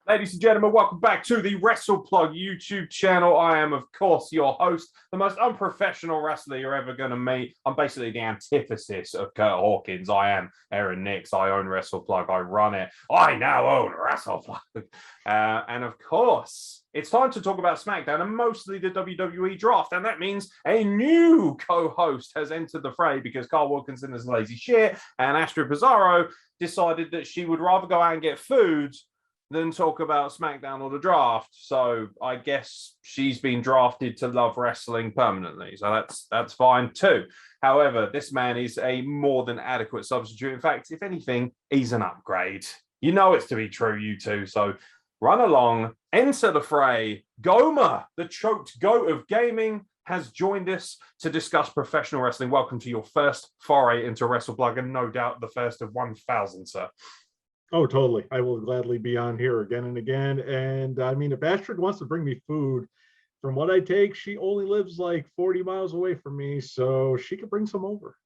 Ladies and gentlemen, welcome back to the Wrestle Plug YouTube channel. I am, of course, your host, the most unprofessional wrestler you're ever going to meet. I'm basically the antithesis of Kurt Hawkins. I am Aeron Nix. I own Wrestle Plug. I run it. I now own Wrestle Plug. And, of course, it's time to talk about SmackDown and mostly the WWE Draft. And that means a new co-host has entered the fray because Carl Wilkinson is lazy shit and Astrid Pizarro decided that she would rather go out and get food than talk about SmackDown or the draft. So I guess she's been drafted to love wrestling permanently. So that's fine too. However, this man is a more than adequate substitute. In fact, if anything, he's an upgrade. You know it's to be true, you two. So run along, enter the fray. Gomer, the choked goat of gaming, has joined us to discuss professional wrestling. Welcome to your first foray into Wrestle Plug, and no doubt the first of 1,000, sir. Oh, totally. I will gladly be on here again and again. And I mean, if Astrid wants to bring me food, from what I take, she only lives like 40 miles away from me, so she could bring some over.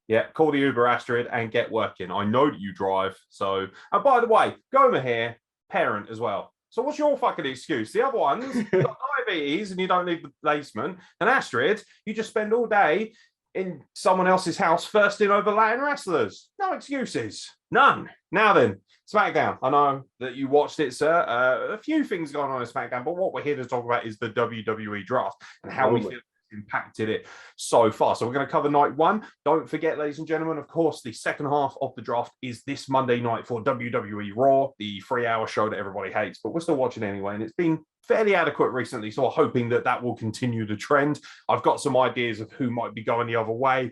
Yeah, call the Uber, Astrid, and get working. I know that you drive. So, and by the way, Gomer here, parent as well. So what's your fucking excuse? The other ones, you've got diabetes and you don't leave the basement. And Astrid, you just spend all day in someone else's house firsting over Latin wrestlers. No excuses. None. Now then, SmackDown. I know that you watched it, sir. A few things going on in SmackDown, but what we're here to talk about is the WWE Draft and how we feel it's impacted it so far. So we're going to cover night one. Don't forget, ladies and gentlemen, of course, the second half of the draft is this Monday night for WWE Raw, the 3-hour show that everybody hates, but we're still watching anyway, and it's been fairly adequate recently, so I'm hoping that will continue the trend. I've got some ideas of who might be going the other way.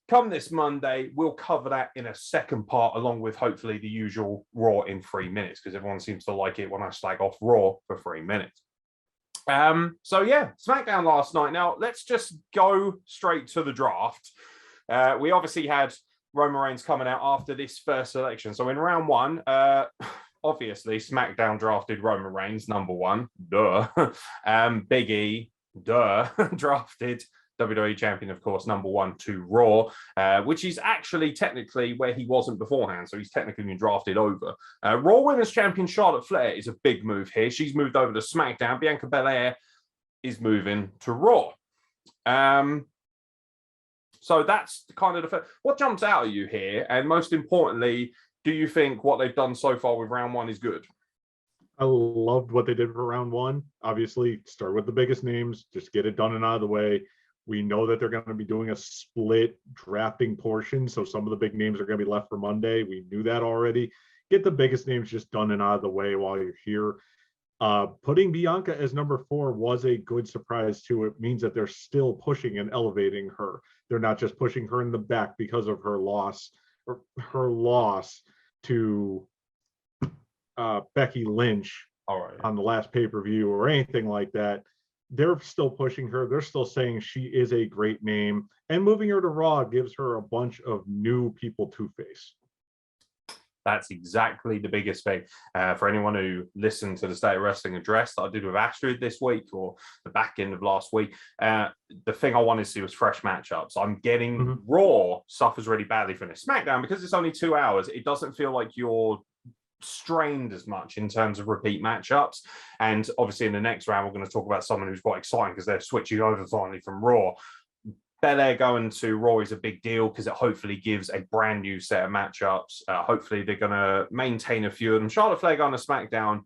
Come this Monday, we'll cover that in a second part, along with hopefully the usual Raw in 3 minutes, because everyone seems to like it when I slag off Raw for 3 minutes. So yeah, SmackDown last night. Now, let's just go straight to the draft. We obviously had Roman Reigns coming out after this first selection. So in round one, obviously, SmackDown drafted Roman Reigns, number one. Duh. Big E, duh, drafted WWE champion, of course, number one to Raw, which is actually technically where he wasn't beforehand. So he's technically been drafted over. Raw Women's Champion Charlotte Flair is a big move here. She's moved over to SmackDown. Bianca Belair is moving to Raw. So that's kind of what jumps out at you here. And most importantly, do you think what they've done so far with round one is good? I loved what they did for round one. Obviously, start with the biggest names, just get it done and out of the way. We know that they're going to be doing a split drafting portion, so some of the big names are going to be left for Monday. We knew that already. Get the biggest names just done and out of the way while you're here. Putting Bianca as number 4 was a good surprise too. It means that they're still pushing and elevating her. They're not just pushing her in the back because of her loss to Becky Lynch on the last pay-per-view or anything like that. They're still pushing her. They're still saying she is a great name. And moving her to Raw gives her a bunch of new people to face. That's exactly the biggest thing. For anyone who listened to the State of Wrestling address that I did with Astrid this week or the back end of last week, the thing I wanted to see was fresh matchups. I'm getting Raw suffers really badly from this. SmackDown, because it's only 2 hours, it doesn't feel like you're strained as much in terms of repeat matchups. And obviously in the next round, we're going to talk about someone who's quite exciting because they're switching over finally from Raw. Belair going to Raw is a big deal because it hopefully gives a brand new set of matchups. Hopefully they're going to maintain a few of them. Charlotte Flair going to SmackDown,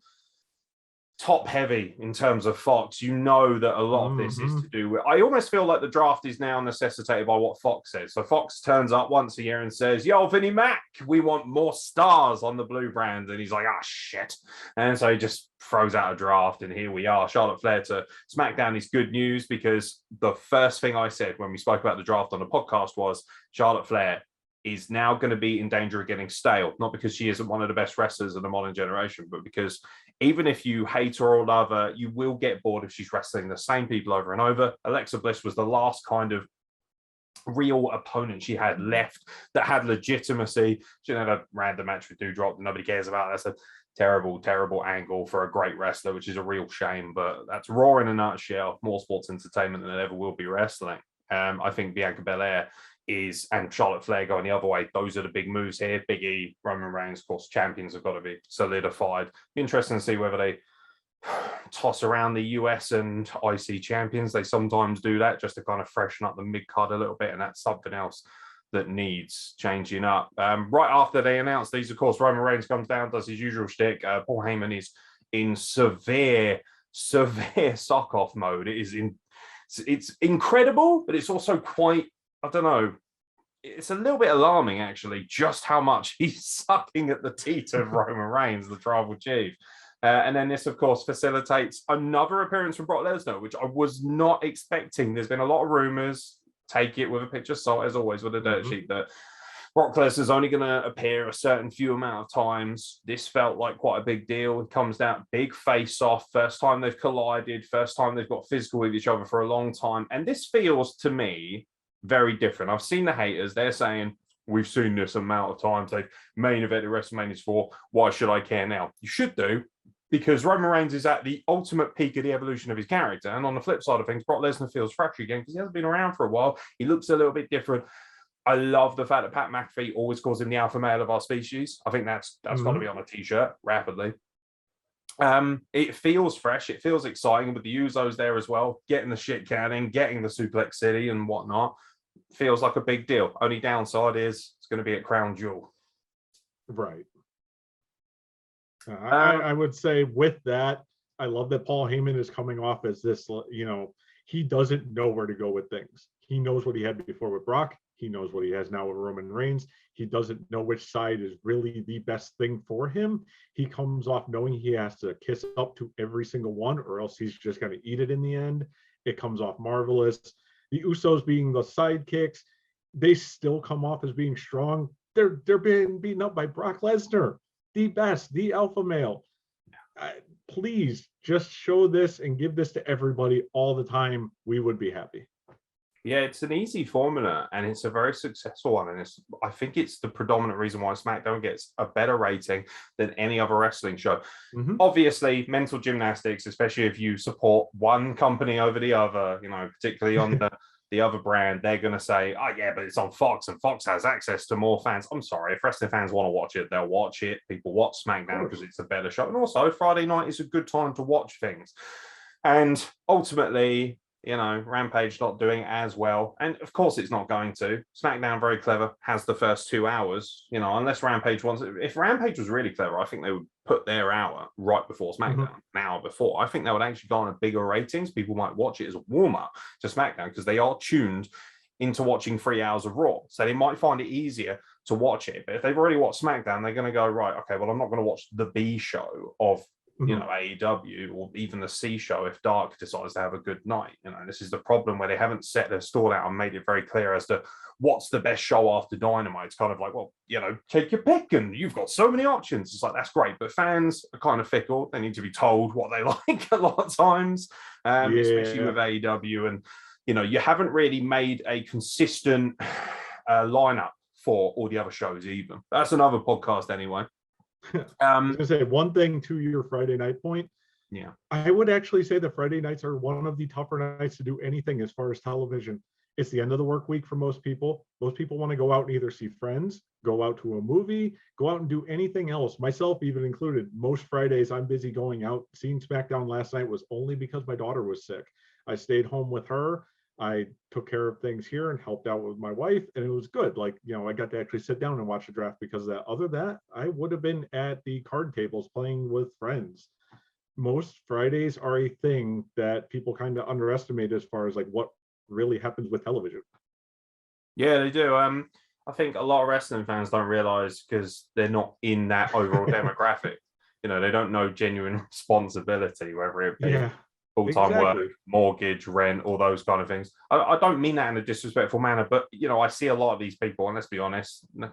top heavy in terms of Fox. You know that a lot of this is to do with, I almost feel like the draft is now necessitated by what Fox says. So Fox turns up once a year and says, yo, Vinnie Mac, we want more stars on the blue brand. And he's like, ah, shit. And so he just throws out a draft and here we are. Charlotte Flair to SmackDown is good news because the first thing I said when we spoke about the draft on the podcast was Charlotte Flair is now going to be in danger of getting stale, not because she isn't one of the best wrestlers of the modern generation, but because even if you hate her or love her, you will get bored if she's wrestling the same people over and over. Alexa Bliss was the last kind of real opponent she had left that had legitimacy. She had a random match with Doudrop that nobody cares about. That's a terrible, terrible angle for a great wrestler, which is a real shame, but that's Raw in a nutshell. More sports entertainment than it ever will be wrestling. I think Bianca Belair and Charlotte Flair going the other way. Those are the big moves here. Big E, Roman Reigns, of course, champions have got to be solidified. Interesting to see whether they toss around the US and IC champions. They sometimes do that just to kind of freshen up the mid-card a little bit, and that's something else that needs changing up. Right after they announce these, of course, Roman Reigns comes down, does his usual shtick. Paul Heyman is in severe sock-off mode. It's incredible, but it's also quite, I don't know, it's a little bit alarming, actually, just how much he's sucking at the teat of Roman Reigns, the tribal chief. And then this, of course, facilitates another appearance from Brock Lesnar, which I was not expecting. There's been a lot of rumors. Take it with a pinch of salt, as always, with a dirt sheet, that Brock Lesnar's only going to appear a certain few amount of times. This felt like quite a big deal. It comes down, big face-off, first time they've collided, first time they've got physical with each other for a long time. And this feels, to me, very different. I've seen the haters. They're saying, we've seen this amount of times. They've main evented WrestleMania 4. Why should I care now? You should do, because Roman Reigns is at the ultimate peak of the evolution of his character. And on the flip side of things, Brock Lesnar feels fresh again because he hasn't been around for a while. He looks a little bit different. I love the fact that Pat McAfee always calls him the alpha male of our species. I think that's got to be on a t-shirt rapidly. It feels fresh. It feels exciting with the Usos there as well, getting the shit cannon, getting the Suplex City and whatnot. Feels like a big deal. Only downside is it's going to be at Crown Jewel. Right. I would say with that, I love that Paul Heyman is coming off as this, he doesn't know where to go with things. He knows what he had before with Brock. He knows what he has now with Roman Reigns. He doesn't know which side is really the best thing for him. He comes off knowing he has to kiss up to every single one, or else he's just going to eat it in the end. It comes off marvelous. The Usos being the sidekicks, they still come off as being strong. They're being beaten up by Brock Lesnar, the best, the alpha male. Please just show this and give this to everybody all the time. We would be happy. Yeah, it's an easy formula and it's a very successful one. And I think it's the predominant reason why SmackDown gets a better rating than any other wrestling show. Obviously, mental gymnastics, especially if you support one company over the other, particularly on the other brand, they're going to say, oh, yeah, but it's on Fox and Fox has access to more fans. I'm sorry, if wrestling fans want to watch it, they'll watch it. People watch SmackDown because it's a better show. And also, Friday night is a good time to watch things. And ultimately, Rampage not doing as well. And of course it's not going to. SmackDown, very clever, has the first 2 hours, unless Rampage wants it. If Rampage was really clever, I think they would put their hour right before SmackDown, an hour before. I think that would actually garner bigger ratings. People might watch it as a warm-up to SmackDown because they are tuned into watching 3 hours of Raw. So they might find it easier to watch it. But if they've already watched SmackDown, they're going to go, right, okay, well, I'm not going to watch the B show of AEW or even the C show if Dark decides to have a good night. This is the problem where they haven't set their stall out and made it very clear as to what's the best show after Dynamite. It's kind of like, well, take your pick and you've got so many options. It's like, that's great. But fans are kind of fickle. They need to be told what they like a lot of times, especially with AEW. And, you haven't really made a consistent lineup for all the other shows even. That's another podcast anyway. I was going to say one thing to your Friday night point. Yeah, I would actually say the Friday nights are one of the tougher nights to do anything as far as television. It's the end of the work week for most people. Most people want to go out and either see friends, go out to a movie, go out and do anything else, myself even included. Most Fridays I'm busy going out. Seeing SmackDown last night was only because my daughter was sick. I stayed home with her. I took care of things here and helped out with my wife, and it was good. I got to actually sit down and watch the draft because of that. Other than that, I would have been at the card tables playing with friends. Most Fridays are a thing that people kind of underestimate as far as what really happens with television. Yeah, they do. I think a lot of wrestling fans don't realize because they're not in that overall demographic. They don't know genuine responsibility, whether it be full-time work, mortgage, rent, all those kind of things. I don't mean that in a disrespectful manner, but, I see a lot of these people, and let's be honest, a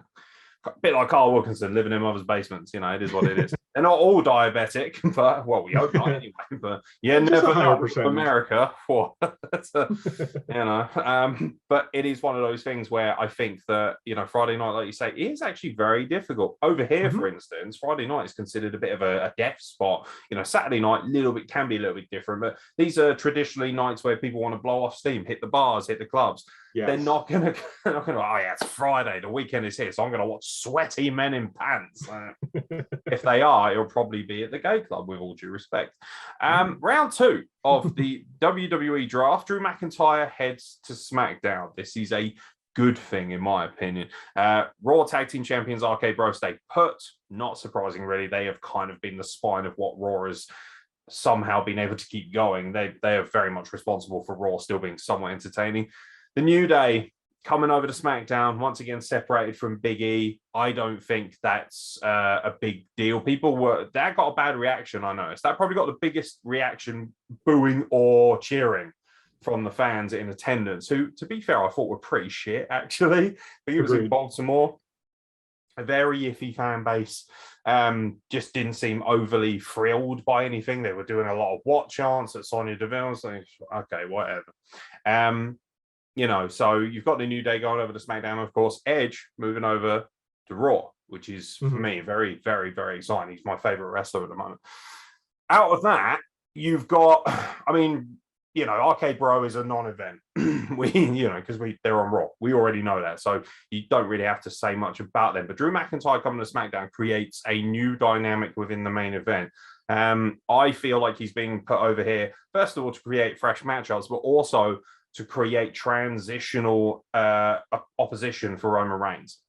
bit like Carl Wilkinson living in mother's basements, it is what it is. They're not all diabetic, but, well, we hope not anyway, but never know with America. But it is one of those things where I think that, Friday night, like you say, is actually very difficult. Over here, for instance, Friday night is considered a bit of a death spot. Saturday night, can be a little bit different, but these are traditionally nights where people want to blow off steam, hit the bars, hit the clubs. They're not gonna, oh yeah, it's Friday, the weekend is here, so I'm gonna watch sweaty men in pants. If they are, it'll probably be at the gay club, with all due respect. Round 2 of the WWE Draft. Drew McIntyre heads to SmackDown. This is a good thing, in my opinion. Raw Tag Team Champions RK Bro stay put. Not surprising, really. They have kind of been the spine of what Raw has somehow been able to keep going. They are very much responsible for Raw still being somewhat entertaining. The New Day coming over to SmackDown, once again separated from Big E. I don't think that's a big deal. That got a bad reaction, I noticed. That probably got the biggest reaction, booing or cheering, from the fans in attendance, who, to be fair, I thought were pretty shit, actually. But it was in Baltimore. A very iffy fan base. Just didn't seem overly thrilled by anything. They were doing a lot of what chants at Sonny Deville. So, okay, whatever. So you've got the New Day going over to SmackDown, of course. Edge moving over to Raw, which is, for me, very, very, very exciting. He's my favorite wrestler at the moment. Out of that, you've got, Arcade Bro is a non-event. Because they're on Raw. We already know that. So you don't really have to say much about them. But Drew McIntyre coming to SmackDown creates a new dynamic within the main event. I feel like he's being put over here, first of all, to create fresh matchups, but also to create transitional opposition for Roman Reigns.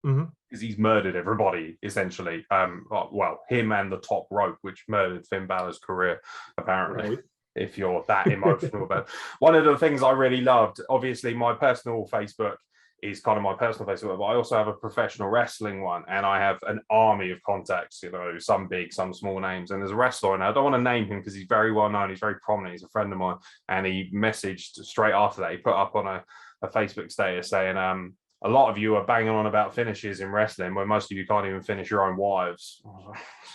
Because he's murdered everybody, essentially. Him and the Top Rope, which murdered Finn Balor's career, apparently. Right. If you're that emotional about it. One of the things I really loved, obviously my personal Facebook is kind of my personal Facebook, but I also have a professional wrestling one, and I have an army of contacts, some big, some small names. And there's a wrestler, and I don't want to name him because he's very well known, he's very prominent, he's a friend of mine, and he messaged straight after that. He put up on a Facebook status saying, a lot of you are banging on about finishes in wrestling where most of you can't even finish your own wives.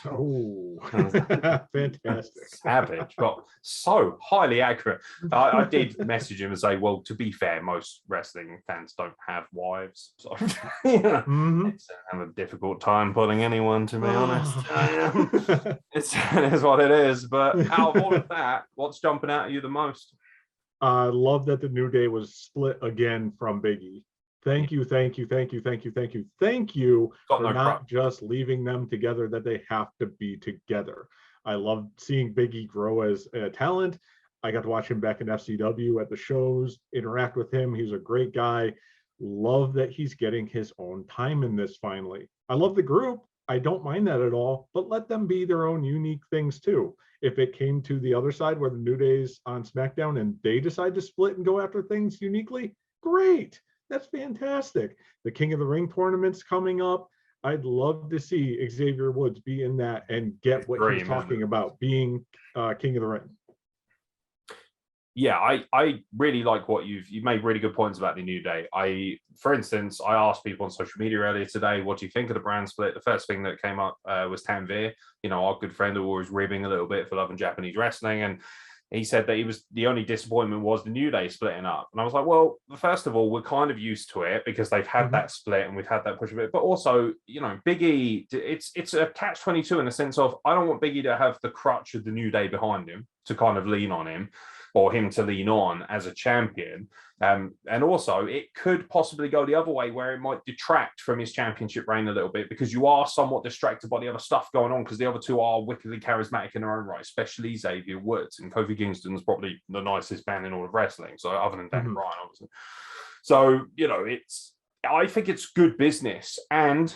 Oh, fantastic. Savage, but so highly accurate. I did message him and say, well, to be fair, most wrestling fans don't have wives. So, it's a difficult time putting anyone, to be honest. It's what it is. But out of all of that, what's jumping out at you the most? I love that the New Day was split again from Big E. Thank you for not just leaving them together, that they have to be together. I love seeing Big E grow as a talent. I got to watch him back in FCW at the shows, interact with him. He's a great guy. Love that he's getting his own time in this finally. I love the group. I don't mind that at all, but let them be their own unique things too. If it came to the other side where the New Day's on SmackDown and they decide to split and go after things uniquely, great. That's fantastic. The King of the Ring tournament's coming up. I'd love to see Xavier Woods be in that and get what he's talking about, being King of the Ring. Yeah, I really like what you've made really good points about the New Day. For instance, I asked people on social media earlier today, what do you think of the brand split? The first thing that came up was Tanvir, our good friend who was ribbing a little bit for loving Japanese wrestling. And he said that the only disappointment was the New Day splitting up. And I was like, well, first of all, we're kind of used to it because they've had that split and we've had that push a bit. But also, Big E, it's a catch-22 in the sense of, I don't want Big E to have the crutch of the New Day behind him to kind of lean on him, or him to lean on as a champion. And also, it could possibly go the other way where it might detract from his championship reign a little bit, because you are somewhat distracted by the other stuff going on, because the other two are wickedly charismatic in their own right, especially Xavier Woods. And Kofi Kingston's probably the nicest man in all of wrestling, so other than Daniel Bryan, obviously. So, I think it's good business. And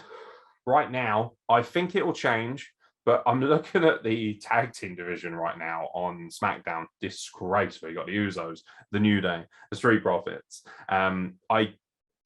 right now, I think it will change. But I'm looking at the tag team division right now on SmackDown. Disgraceful. You got the Usos, the New Day, the Street Profits. I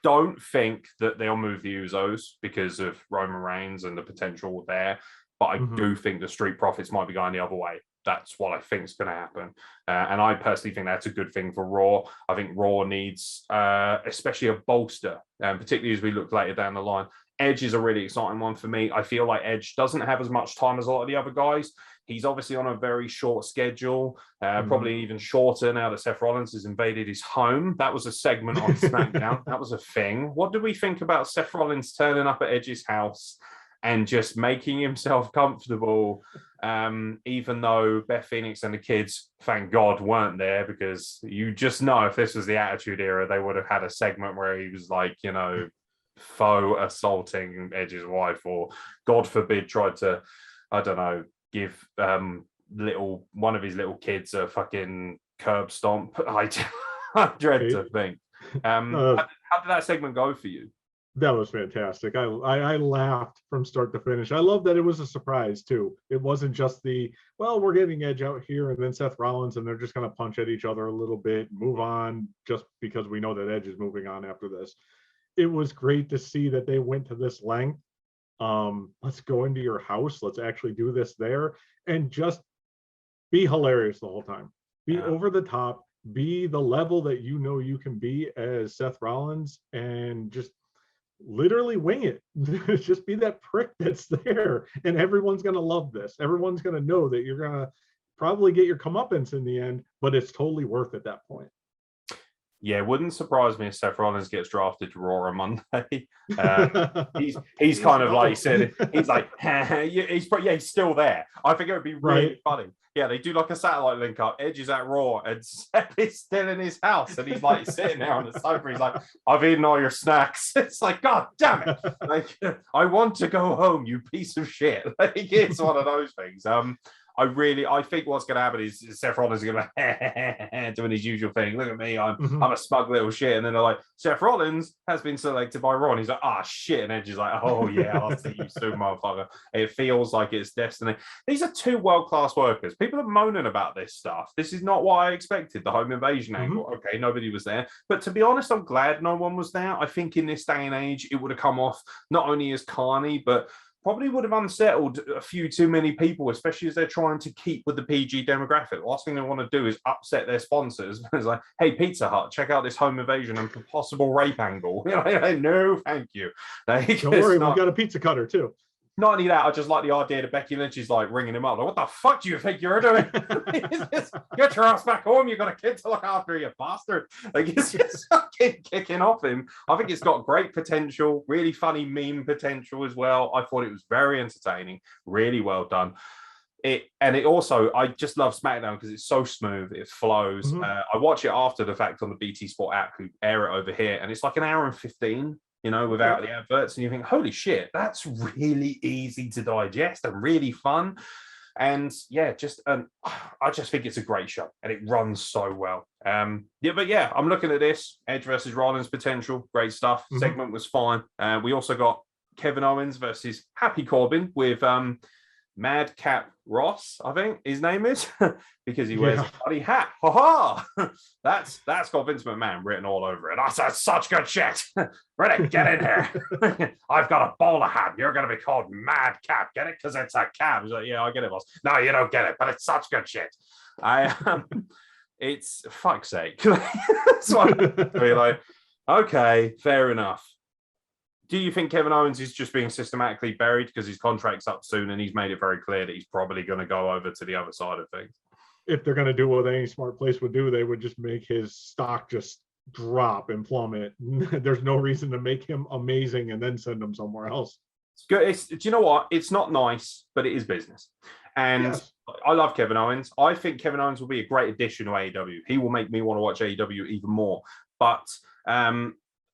don't think that they'll move the Usos because of Roman Reigns and the potential there. But I do think the Street Profits might be going the other way. That's what I think is going to happen. And I personally think that's a good thing for Raw. I think Raw needs especially a bolster, particularly as we look later down the line. Edge is a really exciting one for me. I feel like Edge doesn't have as much time as a lot of the other guys. He's obviously on a very short schedule, probably even shorter now that Seth Rollins has invaded his home. That was a segment on SmackDown. That was a thing. What do we think about Seth Rollins turning up at Edge's house and just making himself comfortable. Even though Beth Phoenix and the kids, thank God, weren't there, because you just know if this was the Attitude Era, they would have had a segment where he was like, you know, faux assaulting Edge's wife, or God forbid tried to, I don't know, give one of his little kids a fucking curb stomp. I dread to think. How did that segment go for you? That was fantastic. I laughed from start to finish. I love that it was a surprise too. It wasn't just we're getting Edge out here and then Seth Rollins and they're just going to punch at each other a little bit, move on, just because we know that Edge is moving on after this. It was great to see that they went to this length. Let's go into your house. Let's actually do this there, and just be hilarious the whole time. Be over the top. Be the level that you know you can be as Seth Rollins, and just literally wing it. Just be that prick that's there, and everyone's gonna love this. Everyone's gonna know that you're gonna probably get your comeuppance in the end, but it's totally worth it at that point. Yeah, it wouldn't surprise me if Seth Rollins gets drafted to Raw on Monday. He's kind of like, he said, he's like, he's still there. I think it would be really funny. Yeah, they do like a satellite link up. Edge is at Raw and Seth is still in his house, and he's like sitting there on the sofa. He's like, I've eaten all your snacks. It's like, God damn it! Like, I want to go home, you piece of shit. Like, it's one of those things. I think what's going to happen is Seth Rollins is going to doing his usual thing. Look at me, I'm a smug little shit. And then they're like, Seth Rollins has been selected by Raw. And he's like, shit. And Edge is like, oh yeah, I'll see you soon, motherfucker. It feels like it's destiny. These are two world-class workers. People are moaning about this stuff. This is not what I expected, the home invasion angle. Okay, nobody was there. But to be honest, I'm glad no one was there. I think in this day and age, it would have come off not only as carny, but probably would have unsettled a few too many people, especially as they're trying to keep with the PG demographic. The last thing they want to do is upset their sponsors. It's like, hey, Pizza Hut, check out this home invasion and possible rape angle. No, thank you. Don't worry, we've got a pizza cutter too. Not only that, I just like the idea that Becky Lynch is like ringing him up. Like, what the fuck do you think you're doing? Get your ass back home. You've got a kid to look after, you bastard. Like, it's just fucking kicking off him. I think it's got great potential, really funny meme potential as well. I thought it was very entertaining, really well done. I just love SmackDown because it's so smooth, it flows. I watch it after the fact on the BT Sport app, who air it over here, and it's like an hour and 15. Without the adverts, and you think, holy shit, that's really easy to digest and really fun. And yeah, I just think it's a great show and it runs so well. I'm looking at this Edge versus Rollins potential, great stuff. Segment was fine. We also got Kevin Owens versus Happy Corbin with Madcap Ross, I think his name is, because he wears a bloody hat. Ha ha! That's got Vince McMahon written all over it. That's such good shit. Ready, get in here. I've got a bowler hat. You're going to be called Madcap. Get it? Because it's a cap. He's like, yeah, I get it, boss. No, you don't get it, but it's such good shit. It's fuck's sake. That's what I'd be like, okay, fair enough. Do you think Kevin Owens is just being systematically buried because his contract's up soon and he's made it very clear that he's probably going to go over to the other side of things? If they're going to do what any smart place would do, they would just make his stock just drop and plummet. There's no reason to make him amazing and then send him somewhere else. It's good. Do you know what? It's not nice, but it is business. And I love Kevin Owens. I think Kevin Owens will be a great addition to AEW. He will make me want to watch AEW even more. But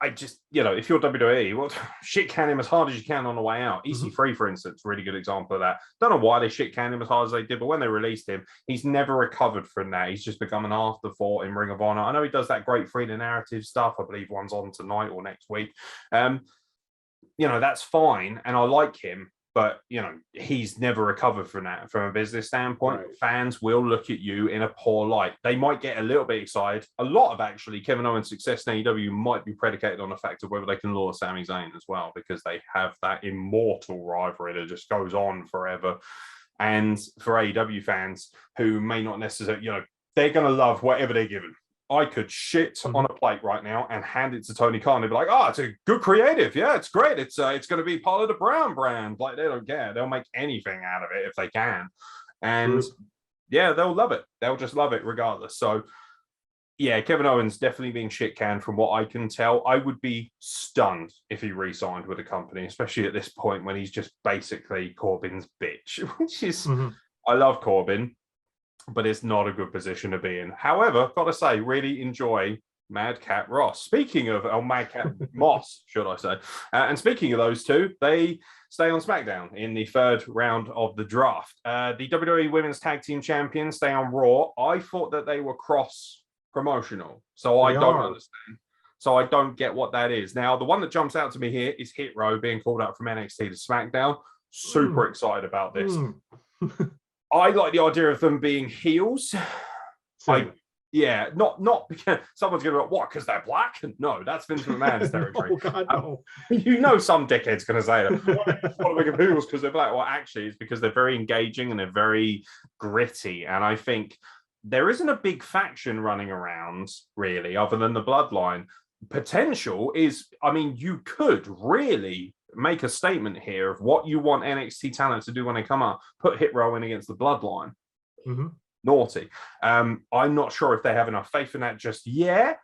I just, if you're WWE, shit can him as hard as you can on the way out. EC3, for instance, really good example of that. Don't know why they shit can him as hard as they did, but when they released him, he's never recovered from that. He's just become an afterthought in Ring of Honor. I know he does that great free to narrative stuff. I believe one's on tonight or next week. That's fine, and I like him. But, he's never recovered from that from a business standpoint. Right. Fans will look at you in a poor light. They might get a little bit excited. A lot of actually Kevin Owens' success in AEW might be predicated on the fact of whether they can lure Sami Zayn as well, because they have that immortal rivalry that just goes on forever. And for AEW fans who may not necessarily, they're going to love whatever they're given. I could shit on a plate right now and hand it to Tony Khan. They'd be like, it's a good creative. Yeah, it's great. It's going to be part of the Brown brand. Like, they don't care. They'll make anything out of it if they can. And they'll love it. They'll just love it regardless. So Yeah, Kevin Owens definitely being shit canned from what I can tell. I would be stunned if he re-signed with the company, especially at this point when he's just basically Corbin's bitch, which is, I love Corbin, but it's not a good position to be in. However, got to say, really enjoy Madcap Ross. Speaking of Madcap Moss, should I say? And speaking of those two, they stay on SmackDown in the third round of the draft. The WWE Women's Tag Team Champions stay on Raw. I thought that they were cross-promotional, so I don't understand. So I don't get what that is. Now, the one that jumps out to me here is Hit Row being called up from NXT to SmackDown. Super excited about this. I like the idea of them being heels. Not because someone's going to go, what, because they're black? No, that's Vince McMahon's territory. No, God, no. You know some dickhead's going to say that. Want to make them heels because they're black. Well, actually, it's because they're very engaging and they're very gritty. And I think there isn't a big faction running around, really, other than the Bloodline. Potential is, I mean, you could really make a statement here of what you want NXT talent to do when they come up. Put Hit Row in against the Bloodline. Naughty. I'm not sure if they have enough faith in that just yet,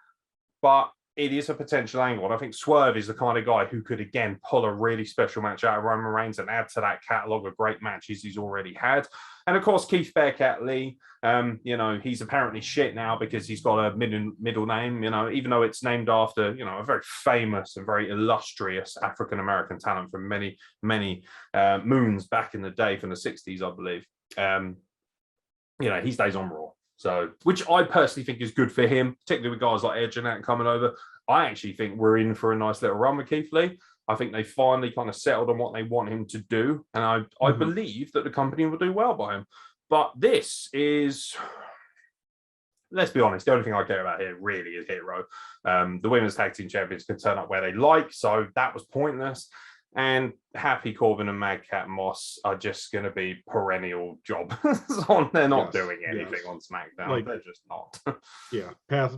but it is a potential angle. And I think Swerve is the kind of guy who could, again, pull a really special match out of Roman Reigns and add to that catalogue of great matches he's already had. And of course, Keith Bearcat Lee, he's apparently shit now because he's got a middle name, even though it's named after, a very famous and very illustrious African-American talent from many, many moons back in the day, from the 60s, I believe. He stays on Raw. So, which I personally think is good for him, particularly with guys like Edge and that coming over. I actually think we're in for a nice little run with Keith Lee. I think they finally kind of settled on what they want him to do. And I believe that the company will do well by him. But this is, let's be honest, the only thing I care about here really is Hit Row. The Women's Tag Team Champions can turn up where they like. So that was pointless. And Happy Corbin and Madcap Moss are just going to be perennial jobbers on. They're not doing anything on SmackDown. They're just not.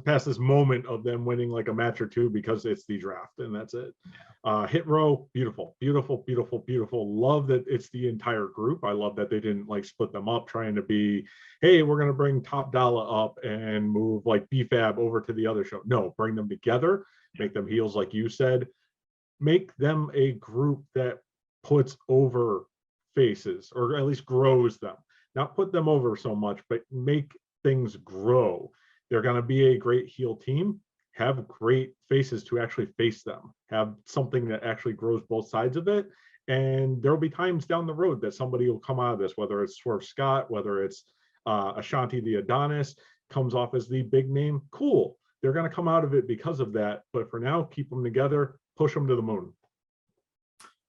Past this moment of them winning like a match or two because it's the draft and that's it. Hit Row, beautiful. Love that it's the entire group. I love that they didn't like split them up trying to be, hey, we're going to bring Top Dollar up and move like BFAB over to the other show. No, bring them together, make them heels like you said. Make them a group that puts over faces, or at least grows them. Not put them over so much, but make things grow. They're going to be a great heel team. Have great faces to actually face them. Have something that actually grows both sides of it. And there'll be times down the road that somebody will come out of this, whether it's Swerve Scott, whether it's Ashanti the Adonis, comes off as the big name. Cool. They're going to come out of it because of that. But for now, keep them together. Push them to the moon.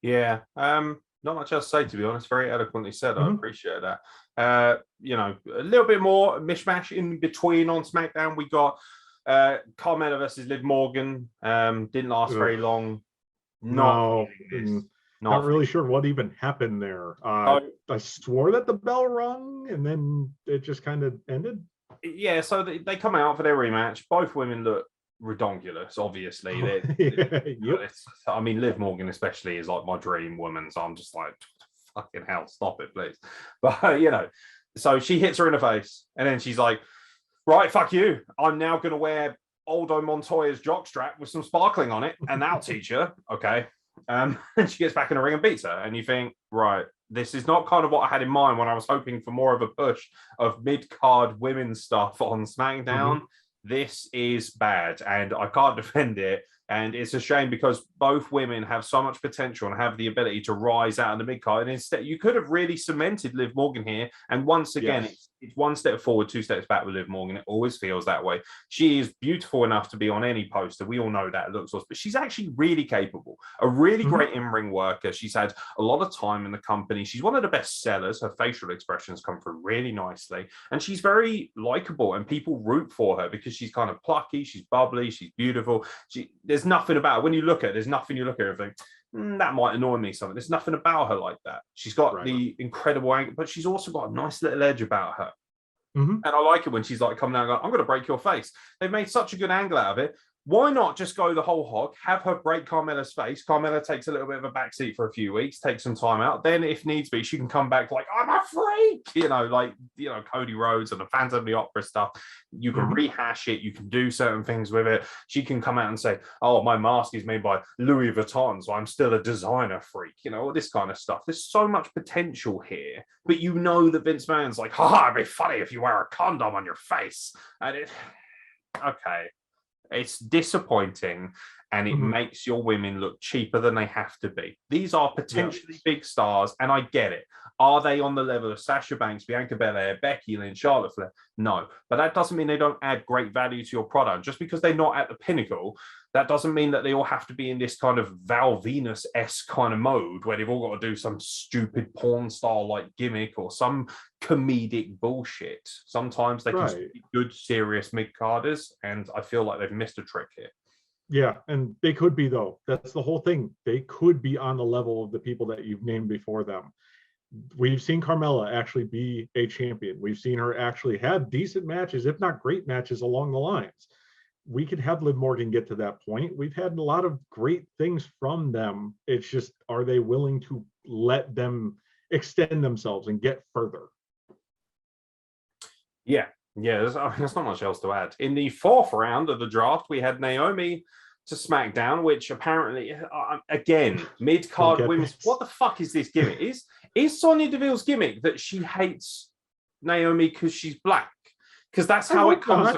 Yeah. Not much else to say, to be honest. Very eloquently said. I appreciate that. A little bit more mishmash in between on SmackDown. We got Carmelo versus Liv Morgan. Didn't last very long. Not really sure what even happened there. I swore that the bell rung and then it just kind of ended. Yeah, so they come out for their rematch. Both women look redonkulous, obviously. I mean, Liv Morgan especially is like my dream woman, so I'm just like, fucking hell, stop it, please. But so she hits her in the face, and then she's like, right, fuck you. I'm now gonna wear Aldo Montoya's jockstrap with some sparkling on it, and that'll teach her. Okay. And she gets back in the ring and beats her, and you think, right, this is not kind of what I had in mind when I was hoping for more of a push of mid-card women's stuff on SmackDown. This is bad, and I can't defend it. And it's a shame because both women have so much potential and have the ability to rise out of the mid-card. And instead, you could have really cemented Liv Morgan here. And once again, it's one step forward, two steps back with Liv Morgan. It always feels that way. She is beautiful enough to be on any poster. We all know that looks awesome, but she's actually really capable. A really great in-ring worker. She's had a lot of time in the company. She's one of the best sellers. Her facial expressions come through really nicely. And she's very likable, and people root for her because she's kind of plucky. She's bubbly. She's beautiful. There's nothing about her. When you look at her, there's nothing you look at her and think, that might annoy me something. There's nothing about her like that. She's got the incredible angle, but she's also got a nice little edge about her. And I like it when she's like coming down and going, I'm going to break your face. They've made such a good angle out of it. Why not just go the whole hog, have her break Carmella's face? Carmella takes a little bit of a backseat for a few weeks, take some time out. Then, if needs be, she can come back like, I'm a freak, Cody Rhodes and the Phantom of the Opera stuff. You can rehash it. You can do certain things with it. She can come out and say, oh, my mask is made by Louis Vuitton, so I'm still a designer freak, all this kind of stuff. There's so much potential here, but that Vince McMahon's like, it'd be funny if you wear a condom on your face. And okay. It's disappointing, and it makes your women look cheaper than they have to be. These are potentially big stars, and I get it. Are they on the level of Sasha Banks, Bianca Belair, Becky Lynch, Charlotte Flair? No, but that doesn't mean they don't add great value to your product. Just because they're not at the pinnacle, that doesn't mean that they all have to be in this kind of Val Venus-esque kind of mode where they've all got to do some stupid porn star like gimmick or some comedic bullshit. Sometimes they can be good, serious mid-carders, and I feel like they've missed a trick here. Yeah, and they could be, though. That's the whole thing. They could be on the level of the people that you've named before them. We've seen Carmella actually be a champion. We've seen her actually have decent matches, if not great matches, along the lines. We could have Liv Morgan get to that point. We've had a lot of great things from them. It's just, are they willing to let them extend themselves and get further? Yeah, there's not much else to add. In the 4th round of the draft, we had Naomi to SmackDown, which apparently, again, mid-card women's. What the fuck is this gimmick? Is Sonny Deville's gimmick that she hates Naomi because she's black? Because that's how it comes.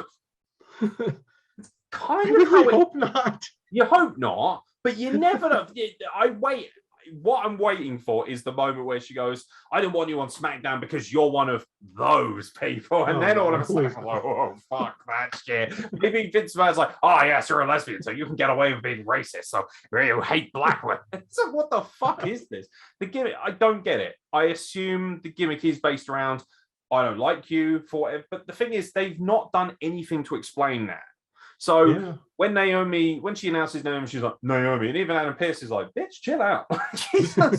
Kind of how it. Hope not. You hope not, but you never know. I wait. What I'm waiting for is the moment where she goes, I didn't want you on SmackDown because you're one of those people. And then all of a sudden, I'm like, oh, fuck that shit. Maybe Vince McMahon's like, oh, yes, you're a lesbian, so you can get away with being racist. So you hate black women. So what the fuck is this? The gimmick, I don't get it. I assume the gimmick is based around, I don't like you for whatever. But the thing is, they've not done anything to explain that. So when she announces Naomi, she's like, Naomi. And even Adam Pearce is like, bitch, chill out. I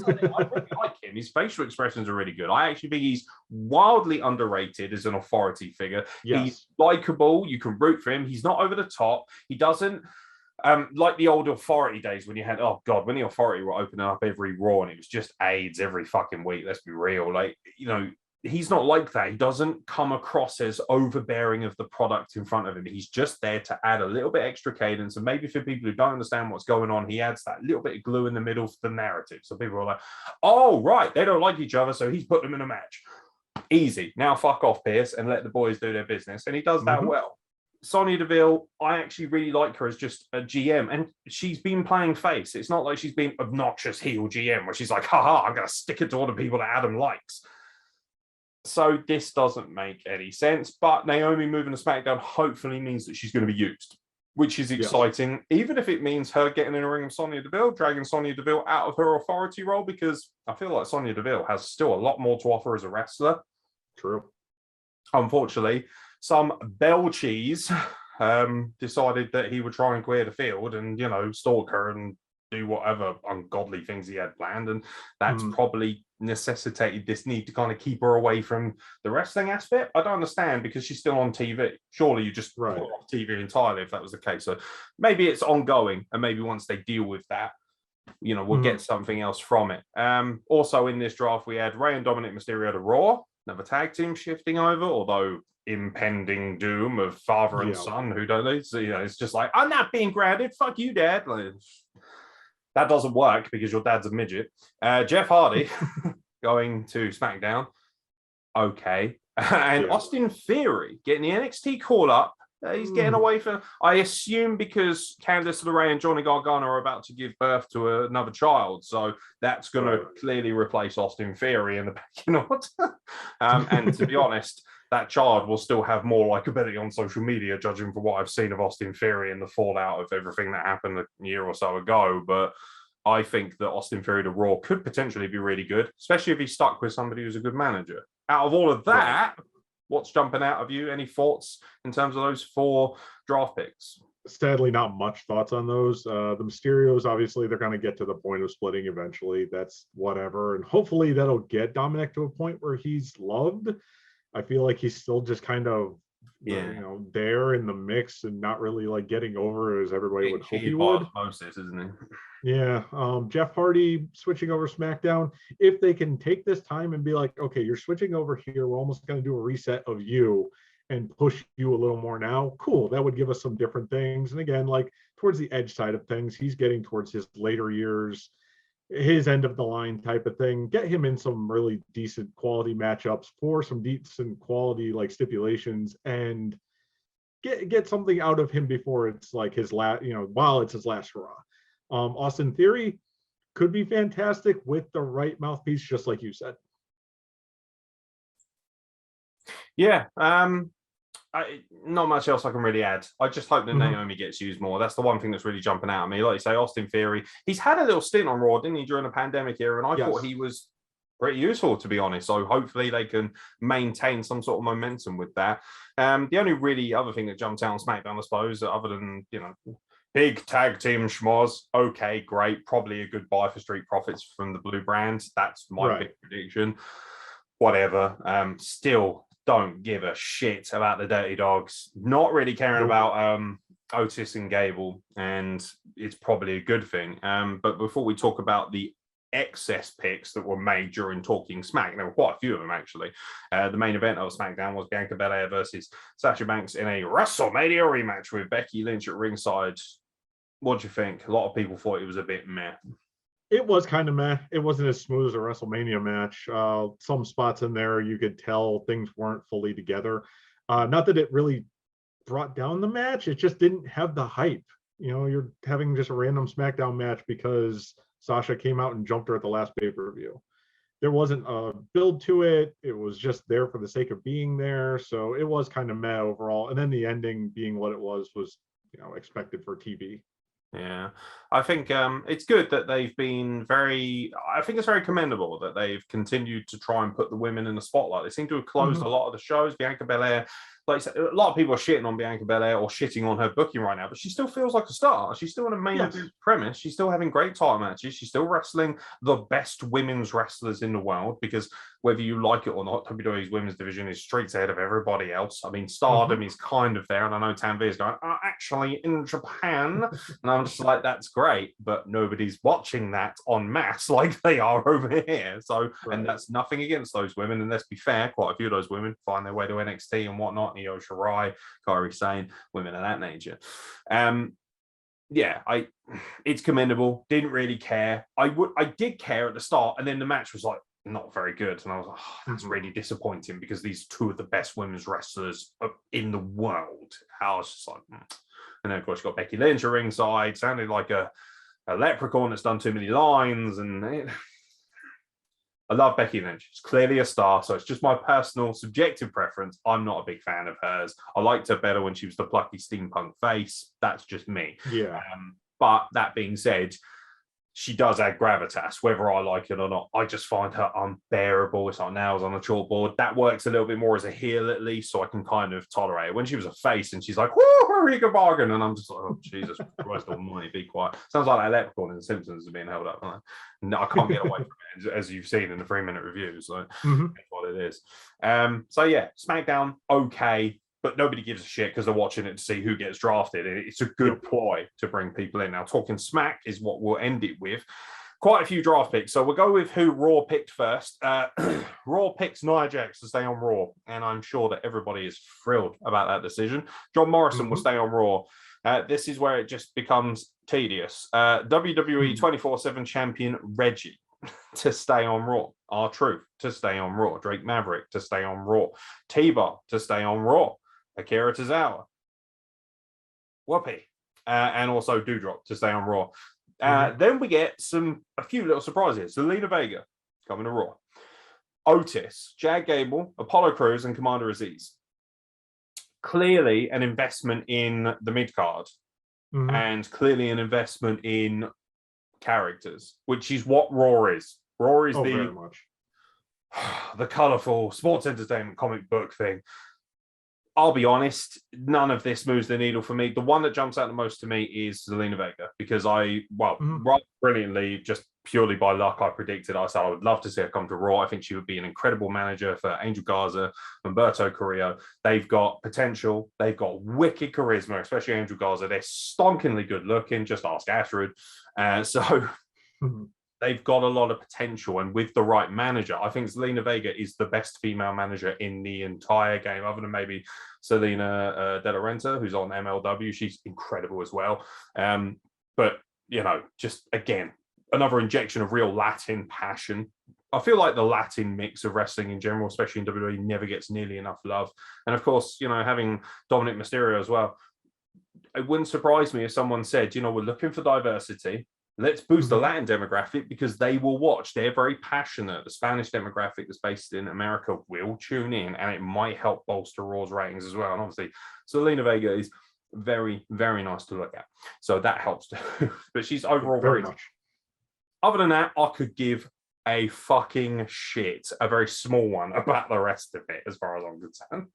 really like him. His facial expressions are really good. I actually think he's wildly underrated as an authority figure. Yes. He's likable. You can root for him. He's not over the top. He doesn't, like the old authority days when you had, when the authority were opening up every Raw and it was just AIDS every fucking week. Let's be real. He's not like that. He doesn't come across as overbearing of the product in front of him. He's just there to add a little bit extra cadence. And maybe for people who don't understand what's going on, he adds that little bit of glue in the middle for the narrative. So people are like, oh, right, they don't like each other, so he's put them in a match. Easy. Now fuck off, Pierce, and let the boys do their business. And he does that well. Sonya Deville, I actually really like her as just a GM, and she's been playing face. It's not like she's been obnoxious heel GM where she's like, haha, I'm going to stick it to all the people that Adam likes. So this doesn't make any sense, but Naomi moving to SmackDown hopefully means that she's going to be used, which is exciting, even if it means her getting in a ring of Sonya Deville, dragging Sonya Deville out of her authority role, because I feel like Sonya Deville has still a lot more to offer as a wrestler. True. Unfortunately, some bell cheese decided that he would try and clear the field and, stalk her and do whatever ungodly things he had planned, and that's probably necessitated this need to kind of keep her away from the wrestling aspect. I don't understand, because she's still on TV. Surely you just put her off TV entirely if that was the case. So maybe it's ongoing, and maybe once they deal with that, we'll get something else from it. Also in this draft, we had Rey and Dominic Mysterio to Raw, another tag team shifting over, although impending doom of father and son who don't know. So, it's just like, I'm not being grounded. Fuck you, Dad. That doesn't work because your dad's a midget. Jeff Hardy going to SmackDown. Okay. And Austin Theory getting the NXT call up. He's getting away from, I assume, because Candice LeRae and Johnny Gargano are about to give birth to another child. So that's going to clearly replace Austin Theory in the pecking order. And to be honest, that child will still have more likability on social media, judging from what I've seen of Austin Theory and the fallout of everything that happened a year or so ago. But I think that Austin Theory to Raw could potentially be really good, especially if he's stuck with somebody who's a good manager. Out of all of that, what's jumping out of you? Any thoughts in terms of those 4 draft picks? Sadly, not much thoughts on those. The Mysterios, obviously, they're going to get to the point of splitting eventually. That's whatever. And hopefully that'll get Dominic to a point where he's loved. I feel like he's still just kind of Yeah. you know, there in the mix and not really like getting over as everybody would hope he part would. of the process, isn't he? Yeah. Jeff Hardy switching over SmackDown. If they can take this time and be like, okay, you're switching over here, we're almost going to do a reset of you and push you a little more now. Cool. That would give us some different things. And again, like towards the Edge side of things, he's getting towards his later years, his end of the line type of thing. Get him in some really decent quality matchups for some decent quality like stipulations, and get something out of him before it's like his last, you know, while it's his last hurrah. Austin Theory could be fantastic with the right mouthpiece, just like you said. Yeah. Not much else I can really add. I just hope that Naomi gets used more. That's the one thing that's really jumping out at me. Like you say, Austin Theory, he's had a little stint on Raw, didn't he, during the pandemic era? And I thought he was pretty useful, to be honest. So hopefully they can maintain some sort of momentum with that. The only really other thing that jumped out on SmackDown, I suppose, other than, you know, big tag team schmoz. Okay, great. Probably a good buy for Street Profits from the Blue Brand. That's my big prediction. Whatever. Still don't give a shit about the Dirty Dogs. Not really caring about Otis and Gable, and it's probably a good thing. But before we talk about the excess picks that were made during Talking Smack, there were quite a few of them actually. The main event of SmackDown was Bianca Belair versus Sasha Banks in a WrestleMania rematch with Becky Lynch at ringside. What do you think? A lot of people thought it was a bit meh. It was kind of meh. It wasn't as smooth as a WrestleMania match. Some spots in there you could tell things weren't fully together. Not that it really brought down the match. It just didn't have the hype. You know, you're having just a random SmackDown match because Sasha came out and jumped her at the last pay-per-view. There wasn't a build to it. It was just there for the sake of being there. So it was kind of meh overall. And then the ending being what it was, you know, expected for TV. Yeah, I think it's good that they've been I think it's very commendable that they've continued to try and put the women in the spotlight. They seem to have closed a lot of the shows. Bianca Belair, like I said, a lot of people are shitting on Bianca Belair or shitting on her booking right now, but she still feels like a star. She's still in a main event premise. She's still having great title matches. She's still wrestling the best women's wrestlers in the world, because whether you like it or not, WWE's women's division is streets ahead of everybody else. I mean, Stardom is kind of there, and I know Tanvi is going, actually in Japan, and I'm just like, that's great, but nobody's watching that en masse like they are over here. So, and that's nothing against those women, and let's be fair, quite a few of those women find their way to NXT and whatnot. Io Shirai, Kairi Sane, women of that nature. It's commendable. Didn't really care. I did care at the start, and then the match was like not very good, and I was like, that's really disappointing, because these two of the best women's wrestlers in the world. I was just like, and then of course you got Becky Lynch at ringside, sounded like a leprechaun that's done too many lines, and I love Becky Lynch. She's clearly a star, so it's just my personal subjective preference. I'm not a big fan of hers. I liked her better when she was the plucky steampunk face. That's just me. Yeah. But that being said, she does add gravitas, whether I like it or not. I just find her unbearable. It's like nails on a chalkboard. That works a little bit more as a heel, at least, so I can kind of tolerate it. When she was a face and she's like, woo, you can bargain, and I'm just like, oh, Jesus Christ almighty, be quiet. Sounds like that leprechaun in The Simpsons is being held up. No, I can't get away from it, as you've seen in the 3-minute reviews. So that's what it is. So yeah, SmackDown, okay. But nobody gives a shit because they're watching it to see who gets drafted. It's a good ploy to bring people in. Now, Talking Smack is what we'll end it with. Quite a few draft picks. So we'll go with who Raw picked first. Raw picks Nia Jax to stay on Raw. And I'm sure that everybody is thrilled about that decision. John Morrison will stay on Raw. This is where it just becomes tedious. WWE 24/7 champion Reggie to stay on Raw. R-Truth to stay on Raw. Drake Maverick to stay on Raw. T-Bar to stay on Raw. Akira Tozawa, Whoopi, and also Doudrop to stay on Raw. Then we get a few little surprises. Zelina Vega coming to Raw. Otis, Jag Gable, Apollo Crews, and Commander Aziz. Clearly an investment in the mid-card, and clearly an investment in characters, which is what Raw is. Raw is very much the colourful sports entertainment comic book thing. I'll be honest, none of this moves the needle for me. The one that jumps out the most to me is Zelina Vega, because rather brilliantly, just purely by luck, I predicted. I said I would love to see her come to Raw. I think she would be an incredible manager for Angel Garza, Humberto Carrillo. They've got potential. They've got wicked charisma, especially Angel Garza. They're stonkingly good looking. Just ask Astrid. So they've got a lot of potential. And with the right manager, I think Zelina Vega is the best female manager in the entire game, other than maybe Selena De La Renta, who's on MLW. She's incredible as well. But, you know, just again, another injection of real Latin passion. I feel like the Latin mix of wrestling in general, especially in WWE, never gets nearly enough love. And of course, you know, having Dominic Mysterio as well, it wouldn't surprise me if someone said, you know, we're looking for diversity. Let's boost the Latin demographic because they will watch. They're very passionate. The Spanish demographic that's based in America will tune in, and it might help bolster Raw's ratings as well. And obviously, Zelina Vega is very, very nice to look at. So that helps too. But she's overall very much. Other than that, I could give a fucking shit, a very small one, about the rest of it, as far as I'm concerned.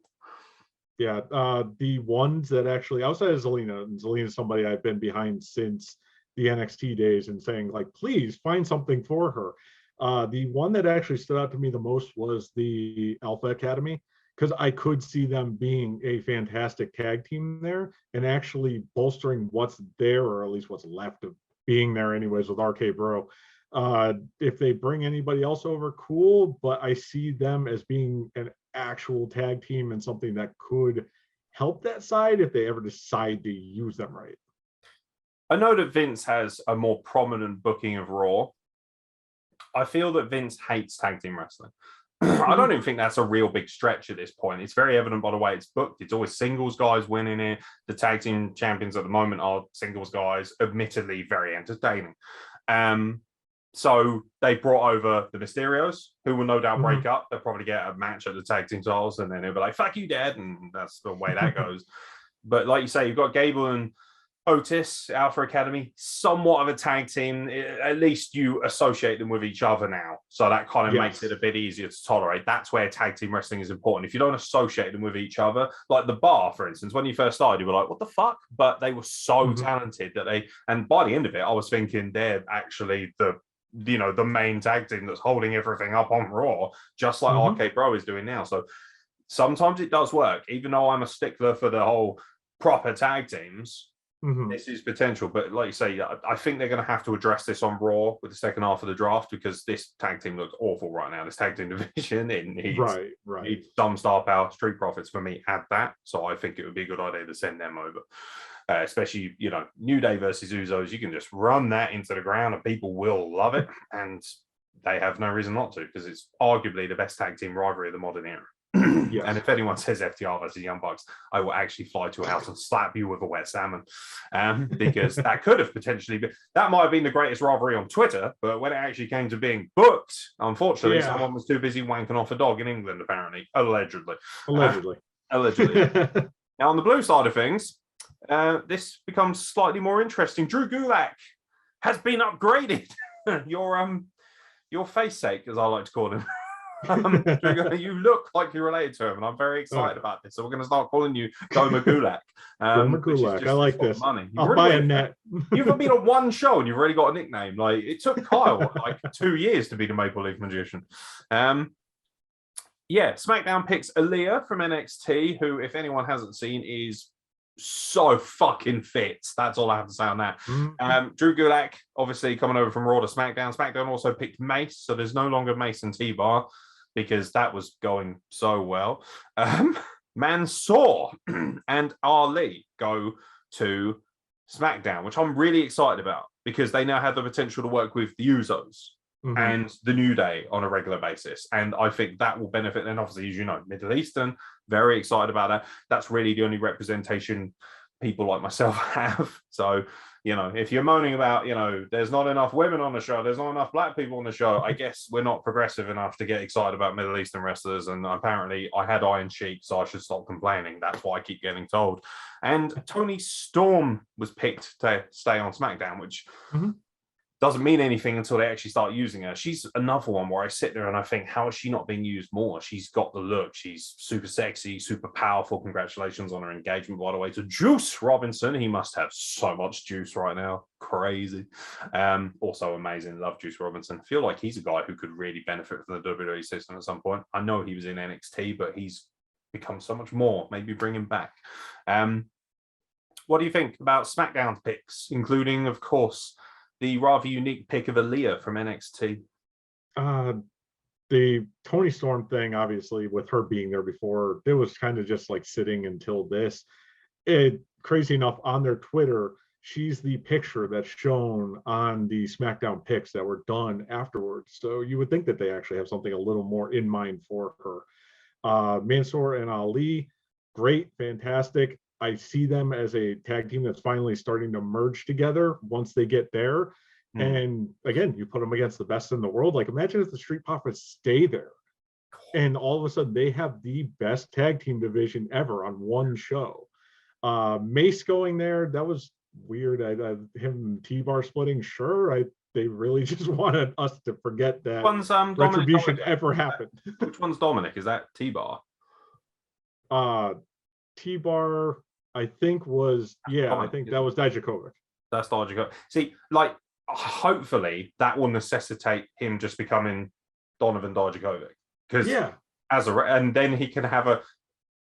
Yeah, the ones that actually, outside of Zelina, and Zelina's somebody I've been behind since the NXT days and saying, like, please find something for her. The one that actually stood out to me the most was the Alpha Academy, because I could see them being a fantastic tag team there and actually bolstering what's there, or at least what's left of being there anyways, with RK Bro. If they bring anybody else over, cool, but I see them as being an actual tag team and something that could help that side if they ever decide to use them right. I know that Vince has a more prominent booking of Raw. I feel that Vince hates tag team wrestling. I don't even think that's a real big stretch at this point. It's very evident by the way it's booked. It's always singles guys winning it. The tag team champions at the moment are singles guys, admittedly very entertaining. So they brought over the Mysterios, who will no doubt break up. They'll probably get a match at the tag team titles, and then they'll be like, fuck you, Dad. And that's the way that goes. But like you say, you've got Gable and Otis, Alpha Academy, somewhat of a tag team. At least you associate them with each other now. So that kind of makes it a bit easier to tolerate. That's where tag team wrestling is important. If you don't associate them with each other, like the Bar, for instance, when you first started, you were like, what the fuck? But they were so talented that and by the end of it, I was thinking they're actually the main tag team that's holding everything up on Raw, just like RK Bro is doing now. So sometimes it does work, even though I'm a stickler for the whole proper tag teams. This is potential, but like you say, I think they're going to have to address this on Raw with the second half of the draft, because this tag team looks awful right now. This tag team division, it needs some star power. Street Profits for me add that, so I think it would be a good idea to send them over. Especially, New Day versus Usos, you can just run that into the ground and people will love it, and they have no reason not to, because it's arguably the best tag team rivalry of the modern era. And if anyone says FTR versus Young Bucks, I will actually fly to a house and slap you with a wet salmon, because that could have potentially been, that might have been the greatest rivalry on Twitter, but when it actually came to being booked, unfortunately, someone was too busy wanking off a dog in England, apparently, allegedly. Now, on the blue side of things, this becomes slightly more interesting. Drew Gulak has been upgraded. Your face sake, as I like to call him. You look like you're related to him, and I'm very excited about this. So we're going to start calling you Gomer Gulak. Gomer Gulak. I like this. Money. I'll buy a net. You've been on one show and you've already got a nickname. Like, it took Kyle like 2 years to be the Maple Leaf Magician. SmackDown picks Aaliyah from NXT, who, if anyone hasn't seen, is so fucking fit. That's all I have to say on that. Drew Gulak, obviously coming over from Raw to SmackDown. SmackDown also picked Mace, so there's no longer Mace and T-Bar, because that was going so well. Mansoor and Ali go to SmackDown, which I'm really excited about, because they now have the potential to work with the Usos and the New Day on a regular basis. And I think that will benefit them. Obviously, as you know, Middle Eastern, very excited about that. That's really the only representation people like myself have. So, if you're moaning about, there's not enough women on the show, there's not enough black people on the show, I guess we're not progressive enough to get excited about Middle Eastern wrestlers. And apparently I had Iron Sheik, so I should stop complaining. That's what I keep getting told. And Tony Storm was picked to stay on SmackDown, which doesn't mean anything until they actually start using her. She's another one where I sit there and I think, how is she not being used more? She's got the look. She's super sexy, super powerful. Congratulations on her engagement, by the way, to Juice Robinson. He must have so much juice right now. Crazy. Also amazing. Love Juice Robinson. I feel like he's a guy who could really benefit from the WWE system at some point. I know he was in NXT, but he's become so much more. Maybe bring him back. What do you think about SmackDown picks, including, of course, the rather unique pick of Aaliyah from NXT? The Tony Storm thing, obviously, with her being there before, it was kind of just like sitting until this. Crazy enough, on their Twitter, she's the picture that's shown on the SmackDown picks that were done afterwards. So you would think that they actually have something a little more in mind for her. Mansoor and Ali, great, fantastic. I see them as a tag team that's finally starting to merge together once they get there. And again, you put them against the best in the world. Like, imagine if the Street Profits stay there and all of a sudden they have the best tag team division ever on one show. Mace going there, that was weird. Him T-Bar splitting, sure. They really just wanted us to forget that Retribution ever happened. Which one's Dominic? Is that T-Bar? T-Bar, I think was, I think that was Dijakovic. That's Dijakovic. See, like, hopefully that will necessitate him just becoming Donovan Dijakovic. Because and then he can have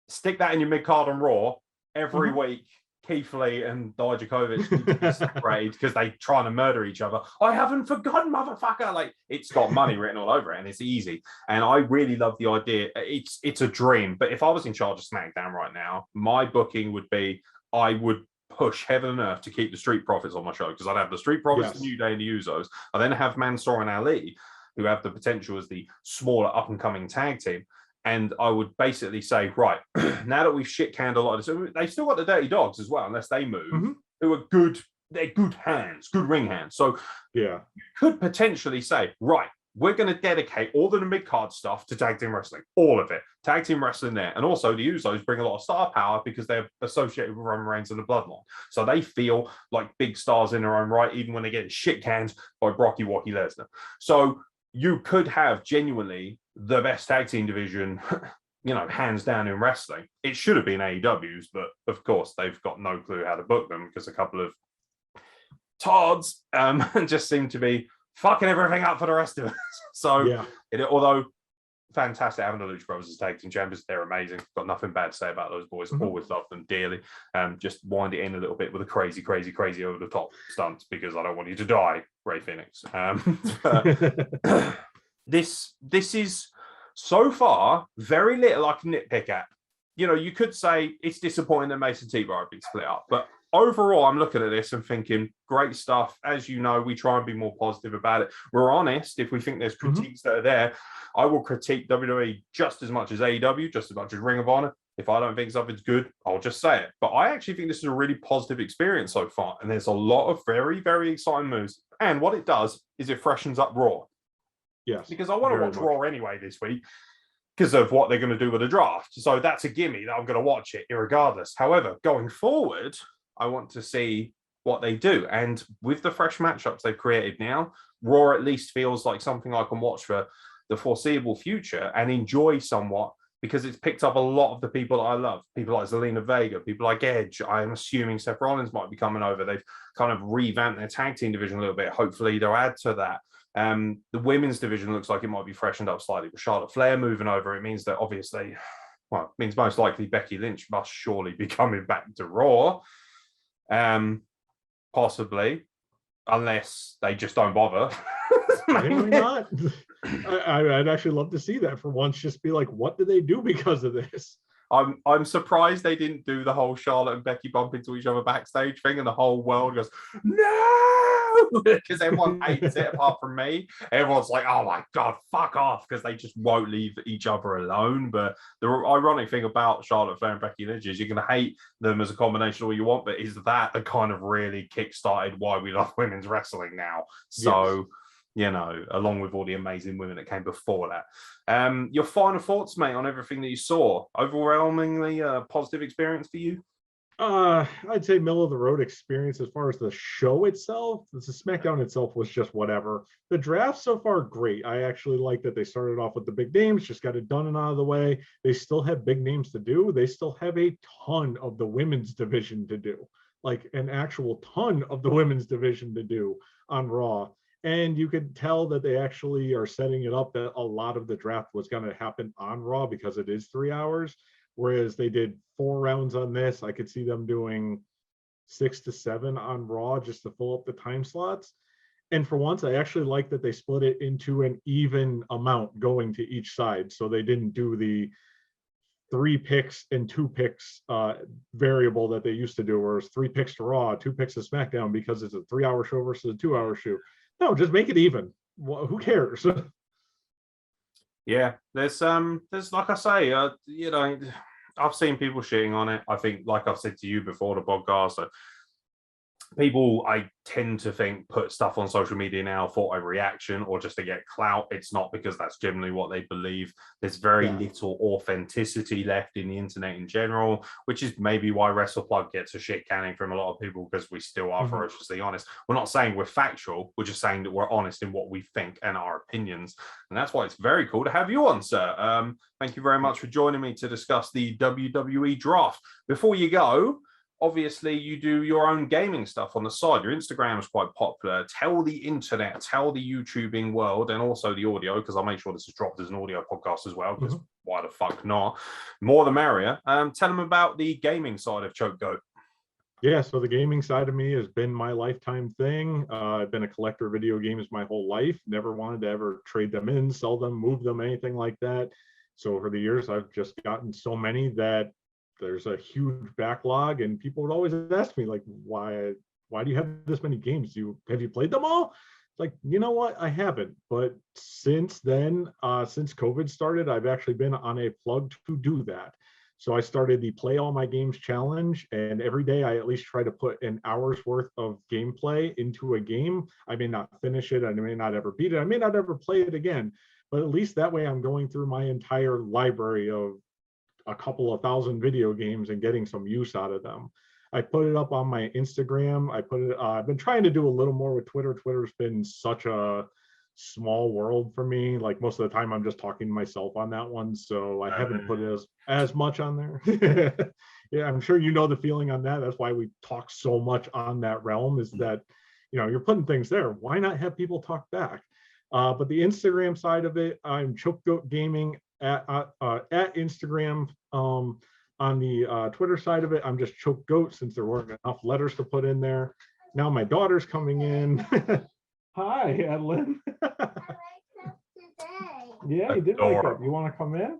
stick that in your mid-card on Raw every week. Keith Lee and Dijakovic separated because they trying to murder each other. I haven't forgotten, motherfucker. Like, it's got money written all over it and it's easy. And I really love the idea. It's a dream. But if I was in charge of SmackDown right now, my booking would be, I would push heaven and earth to keep the Street Profits on my show, because I'd have the Street Profits, the New Day, and the Usos. I then have Mansoor and Ali, who have the potential as the smaller up-and-coming tag team. And I would basically say, right, now that we've shit-canned a lot of this, they've still got the Dirty Dogs as well, unless they move, who are good. They're good hands, good ring hands. So you could potentially say, right, we're going to dedicate all the mid-card stuff to tag team wrestling, all of it. Tag team wrestling there. And also the Usos bring a lot of star power because they're associated with Roman Reigns and the Bloodline. So they feel like big stars in their own right, even when they get shit-canned by Brocky Walkie Lesnar. So you could have genuinely the best tag team division, hands down in wrestling. It should have been AEW's, but of course they've got no clue how to book them because a couple of tards just seem to be fucking everything up for the rest of us. So, although fantastic having the Lucha Brothers as tag team champions, they're amazing. Got nothing bad to say about those boys. Always loved them dearly. Just wind it in a little bit with a crazy over the top stunts because I don't want you to die, Ray Phoenix. This is so far very little I can nitpick at. You could say it's disappointing that Mason T-Bar have been split up, but overall, I'm looking at this and thinking, great stuff. As you know, we try and be more positive about it. We're honest. If we think there's critiques that are there, I will critique WWE just as much as AEW, just as much as Ring of Honor. If I don't think something's good, I'll just say it. But I actually think this is a really positive experience so far. And there's a lot of very, very exciting moves. And what it does is it freshens up Raw. Yes. Because I want to watch Raw anyway this week because of what they're going to do with the draft. So that's a gimme that I'm going to watch it irregardless. However, going forward, I want to see what they do. And with the fresh matchups they've created now, Raw at least feels like something I can watch for the foreseeable future and enjoy somewhat because it's picked up a lot of the people that I love. People like Zelina Vega, people like Edge. I'm assuming Seth Rollins might be coming over. They've kind of revamped their tag team division a little bit. Hopefully they'll add to that. The women's division looks like it might be freshened up slightly with Charlotte Flair moving over. It means that obviously, it means most likely Becky Lynch must surely be coming back to Raw. Possibly, unless they just don't bother. Maybe not. I'd actually love to see that for once. Just be like, what do they do because of this? I'm surprised they didn't do the whole Charlotte and Becky bump into each other backstage thing, and the whole world goes no, because everyone hates it apart from me. Everyone's like, oh my god, fuck off, because they just won't leave each other alone. But the ironic thing about Charlotte Flair and Becky Lynch is you can hate them as a combination of all you want, but is that kind of really kick-started why we love women's wrestling now? So along with all the amazing women that came before that. Your final thoughts, mate, on everything that you saw? Overwhelmingly positive experience for you? I'd say middle of the road experience as far as the show itself. The SmackDown itself was just whatever. The draft so far, great. I actually like that they started off with the big names, just got it done and out of the way. They still have big names to do. They still have a ton of the women's division to do, like an actual ton of the women's division to do on Raw. And you could tell that they actually are setting it up that a lot of the draft was going to happen on Raw because it is 3 hours. Whereas they did 4 rounds on this, I could see them doing 6 to 7 on Raw just to fill up the time slots. And for once, I actually like that they split it into an even amount going to each side. So they didn't do the 3 picks and 2 picks variable that they used to do, where it's 3 picks to Raw, 2 picks to SmackDown because it's a 3-hour show versus a 2-hour show. No, just make it even. Well, who cares? Yeah, there's like I say, I've seen people shitting on it. I think, like I've said to you before the podcast, people, I tend to think, put stuff on social media now for a reaction or just to get clout. It's not, because that's generally what they believe. There's very little authenticity left in the internet in general, which is maybe why WrestlePlug gets a shit canning from a lot of people, because we still are ferociously honest. We're not saying we're factual, we're just saying that we're honest in what we think and our opinions. And that's why it's very cool to have you on, sir. Thank you very much for joining me to discuss the WWE Draft. Before you go, obviously you do your own gaming stuff on the side. Your Instagram is quite popular. Tell the internet, tell the YouTubing world, and also the audio, because I'll make sure this is dropped as an audio podcast as well, because why the fuck not? More the merrier. Tell them about the gaming side of Choke Goat. Yeah, so the gaming side of me has been my lifetime thing. I've been a collector of video games my whole life. Never wanted to ever trade them in, sell them, move them, anything like that. So over the years, I've just gotten so many that there's a huge backlog, and people would always ask me, like, why do you have this many games? Have you played them all? It's like, you know what, I haven't. But since then, since COVID started, I've actually been on a plug to do that. So I started the Play All My Games challenge, and every day I at least try to put an hour's worth of gameplay into a game. I may not finish it, I may not ever beat it, I may not ever play it again, but at least that way I'm going through my entire library of a couple of thousand video games and getting some use out of them. I put it up on my Instagram. I've been trying to do a little more with Twitter. Twitter's been such a small world for me. Like, most of the time I'm just talking to myself on that one. So I haven't put it as much on there. Yeah, I'm sure you know the feeling on that. That's why we talk so much on that realm, is that, you're putting things there. Why not have people talk back? But the Instagram side of it, I'm Choke Goat Gaming at Instagram. On the Twitter side of it, I'm just Choke Goat, since there weren't enough letters to put in there. Now my daughter's coming in. Hi, Adeline. Yeah, you did wake up. You want to come in?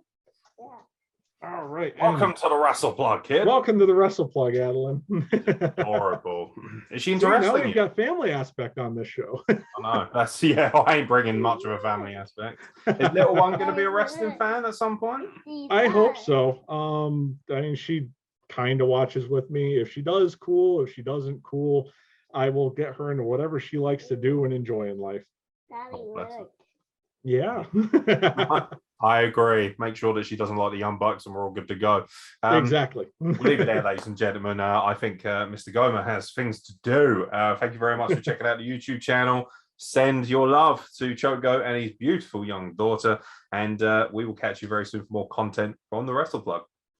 Yeah. All right. Welcome to the Wrestle Plug, kid. Welcome to the Wrestle Plug, Adeline. Horrible. Is she into wrestling? Now we've got family aspect on this show. I know. I ain't bringing much of a family aspect. Is little one going to be a wrestling fan at some point? I hope so. I mean, she kind of watches with me. If she does, cool. If she doesn't, cool. I will get her into whatever she likes to do and enjoy in life. Yeah. I agree. Make sure that she doesn't like the Young Bucks, and we're all good to go. Exactly. We'll leave it there, ladies and gentlemen. I think Mr. Gomer has things to do. Thank you very much for checking out the YouTube channel. Send your love to Choke Goat and his beautiful young daughter, and we will catch you very soon for more content from the Wrestle Plug.